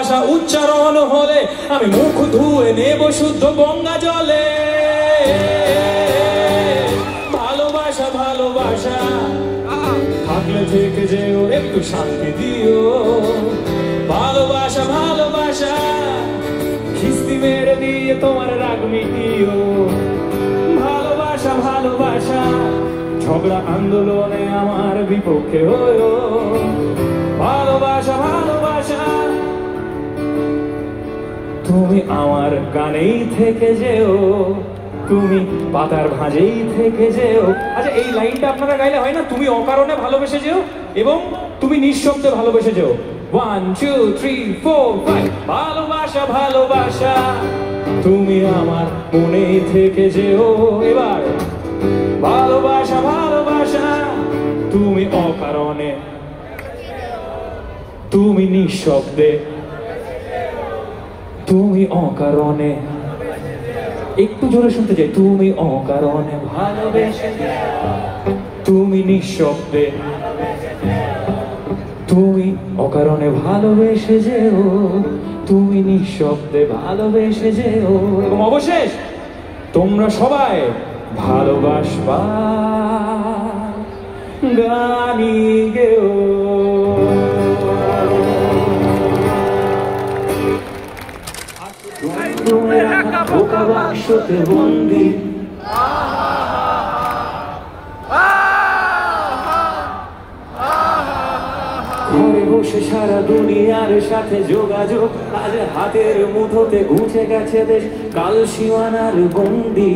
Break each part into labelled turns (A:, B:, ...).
A: ভালোবাসা উচ্চারণ হলে আমি মুখ ধুয়ে নেব শুদ্ধ গঙ্গা জলে। ভালোবাসা ভালোবাসা থাকলে থেকে যেও একটু শান্তি দিও। ভালোবাসা ভালোবাসা খিস্তি মেরে দিয়ে তোমার রাগ মিটিও। ভালোবাসা ভালোবাসা ঝগড়া আন্দোলনে আমার বিপক্ষে হয়েও। ভালোবাসা ভালোবাসা তুমি আমার গানেই থেকে যেও, তুমি পাতার ভাঁজেই থেকে যেও। আচ্ছা এই লাইনটা আপনারা গাইলে হয় না? তুমি অকারণে ভালোবেসে যেও এবং তুমি নিঃশব্দে ভালোবেসে যেও। 1 2 3 4 5 ভালোবাসা ভালোবাসা তুমি আমার মনে থেকে যেও। এবার ভালোবাসা ভালোবাসা তুমি অকারণে, তুমি নিঃশব্দে, তুমি অকারণে। একটু জোরে শুনতে চাই। তুমি অকারণে ভালোবেসে, তুমি নিঃশব্দে, তুমি অকারণে ভালোবেসে যেও, তুমি নিঃশব্দে ভালোবেসে যেও। এবং অবশেষ তোমরা সবাই ভালোবাসবা গানি গেও। বোকা বাক্সতে বন্দি ঘরে বসে সারা দুনিয়ার সাথে যোগাযোগ, আজ হাতের মুঠোতে ঘুচে গেছে দেশ কাল সীমানার বন্দি।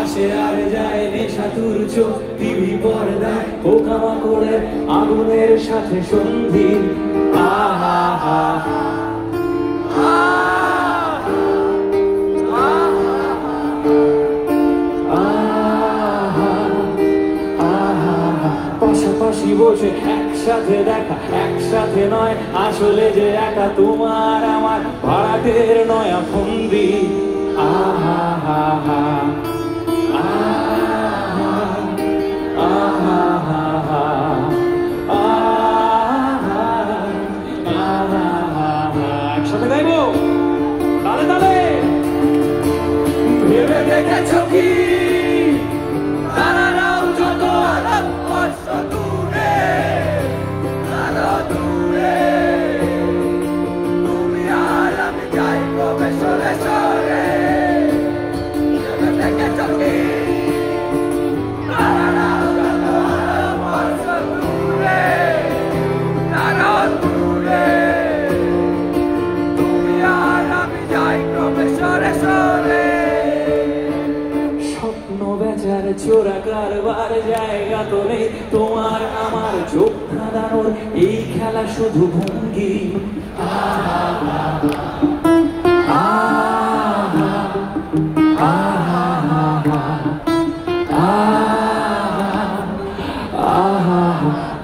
A: আসে আর যায় নেশাতুর চোখ, টিভি পর্দায় পোকামাকড়ের আগুনের সাথে সন্ধি। আহা হা পাশাপাশি বসে একসাথে দেখা, একসাথে নয় আসলে যে একা তোমার আমার ভাড়াটের নয়া ফন্দি। আহা হা হা একসাথে গাইবো তালে তালে। ভেবে দেখেছো কি তারারাও যত আলাপ বর্ষ দূরে, আরো দূরে তুমি আর আমি যাই কবে সরে সরে। ভেবে দেখেছো কি তারারাও যত আলাপ বর্ষ দূরে, আরো দূরে তুমি আর আমি যাই কবে সরে সরে। স্বপ্ন বেচার চোরা কারবার জায়গা তো নেই তোমার আমার চোখ ধাঁধানোর এই খেলা শুধু ভঙ্গি।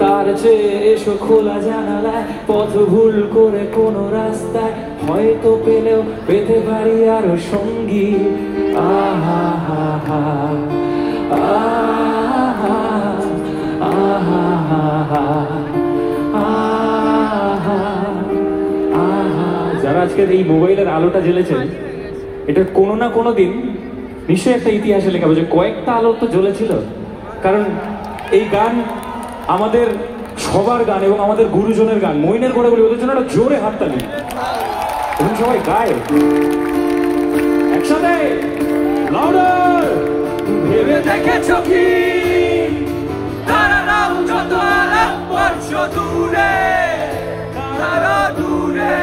A: তার চেয়ে এসো খোলা জানালায়, পথ ভুল করে কোনো রাস্তায় হয়তো পেলেও পেতে পারি আরো সঙ্গী। আহা হা হা আহা আহা আহা আহা। যারা আজকের এই মোবাইলের আলোটা জ্বেলেছেন, এটা কোনো না কোনো দিন নিশ্চয়ই একটা ইতিহাসে লেখা হবে যে কয়েকটা আলো তো জ্বলেছিল। কারণ এই গান আমাদের সবার গান এবং আমাদের গুরুজনের গান। মইনের করে বলি ওদের জন্য একটা জোরে হাততালি এবং সবাই গায় একসাথে লাউডার। ভেবে দেখেছো কি তারারাও যত আলাপ বর্ষ দূরে,
B: আরো দূরে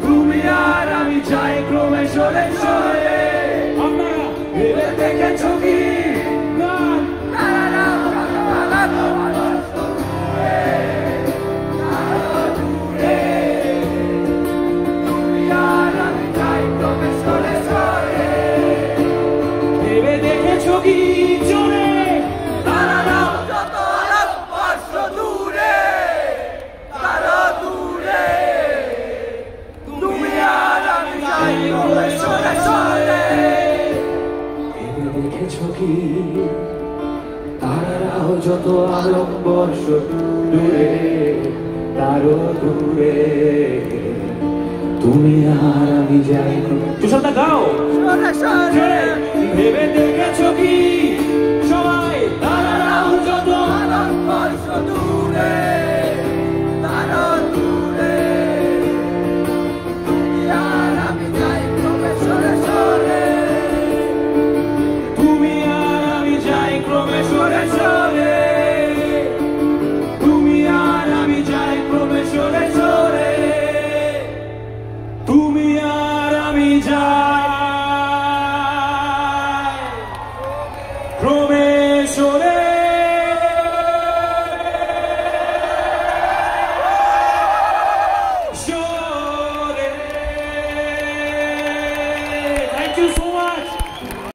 B: তুমি আর আমি যাই ক্রমে সরে সরে ভেবে দেখেছো কি তারাও যত আলোক বর্ষ দূরে তারও দূরে তুমি আর আমি যাই। তুষারদা গাও ভেবে দেখেছো কি